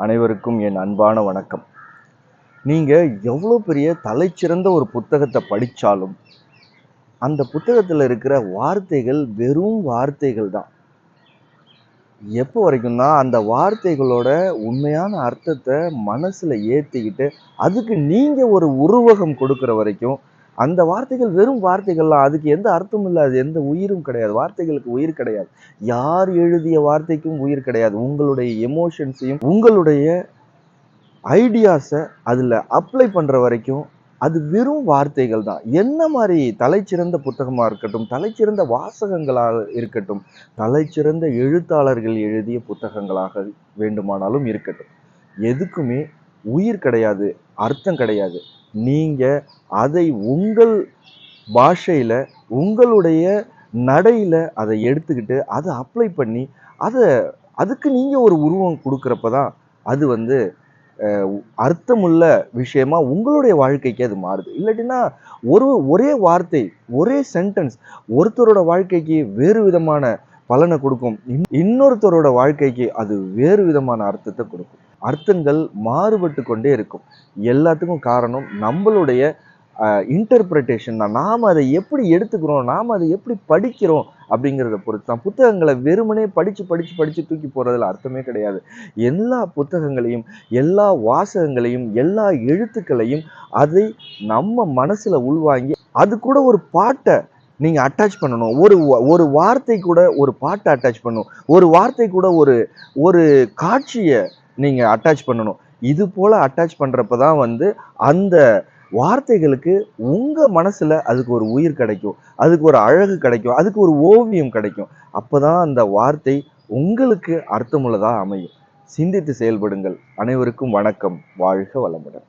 அனைவருக்கும் என் அன்பான வணக்கம். நீங்க எவ்வளோ பெரிய தலைச்சிறந்த ஒரு புத்தகத்த படிச்சாலும், அந்த புத்தகத்துல இருக்கிற வார்த்தைகள் வெறும் வார்த்தைகள் தான். எப்போ வரைக்கும்னா, அந்த வார்த்தைகளோட உண்மையான அர்த்தத்த மனசுல ஏத்திக்கிட்டு, அதுக்கு நீங்க ஒரு உருவகம் கொடுக்கிற வரைக்கும், அந்த வார்த்தைகள் வெறும் வார்த்தைகள் தான். அதுக்கு எந்த அர்த்தமும் இல்ல. அது எந்த உயிரும் கிடையாது. வார்த்தைகளுக்கு உயிர் கிடையாது. யார் எழுதிய வார்த்தைக்கும் உயிர் கிடையாது. உங்களுடைய எமோஷன்ஸையும், உங்களுடைய ஐடியாஸ அதுல அப்ளை பண்ற வரைக்கும், அது வெறும் வார்த்தைகள் தான். என்ன மாரி தலைச்சிறந்த புத்தகமா இருக்கட்டும், தலைச்சிறந்த வாசகங்களா இருக்கட்டும், தலைச்சிறந்த எழுத்தாளர்கள் எழுதிய புத்தகங்களாக வேண்டுமானாலும் இருக்கட்டும். எதுக்குமே உயிர் கிடையாது, அர்த்தம் கிடையாது. நீங்க அதை உங்கள் பாஷையில, உங்களுடைய நடையில அத எடுத்துக்கிட்டு, அத அப்ளை பண்ணி, அத அதுக்கு நீங்க ஒரு உருவம் குடுக்குறப்ப தான், அது வந்து அர்த்தமுள்ள விஷயமா உங்களுடைய வாழ்க்கைக்கு அது மாறுது. இல்லாட்டினா ஒரே வார்த்தை, ஒரே சென்டென்ஸ் ஒருத்தரோட வாழ்க்கைக்கு வேறு விதமான பலன குடுக்கும். இன்னொருத்தரோட வாழ்க்கைக்கு அது வேறு விதமான அர்த்தத்த குடுக்கும். அர்த்தங்கள் மாறுபட்டு கொண்டே இருக்கும். எல்லாத்துக்கும் காரணம் நம்மளுடைய இன்டர்பிரட்டேஷன் தான். நாம அதை எப்படி எடுத்துக்கிறோம், நாம அதை எப்படி படிக்கிறோம் அப்படிங்கிறத பொறுத்து தான். புத்தகங்களை வெறுமனே படிச்சு படிச்சு படிச்சு தூக்கி போறதுல அர்த்தமே கிடையாது. எல்லா புத்தகங்களையும், எல்லா வாசகங்களையும், எல்லா எழுத்துக்களையும் அதை நம்ம மனசுல உள்வாங்கி அது கூட ஒரு பாட்டை நீங்க அட்டாச் பண்ணணும். ஒரு வார்த்தை கூட ஒரு பாட்டை அட்டாச் பண்ணணும். ஒரு வார்த்தை கூட ஒரு ஒரு காட்சியை நீங்க அட்டாச் பண்ணணும். இது போல அட்டாச் பண்றப்பதான் வந்து அந்த வார்த்தைகளுக்கு உங்க மனசுல அதுக்கு ஒரு உயிர் கிடைக்கும். அதுக்கு ஒரு அழகு கிடைக்கும். அதுக்கு ஒரு ஓவியம் கிடைக்கும். அப்பதான் அந்த வார்த்தை உங்களுக்கு அர்த்தமுள்ளதா அமையும். சிந்தித்து செயல்படுங்கள். அனைவருக்கும் வணக்கம். வாழ்க வளமுடன்.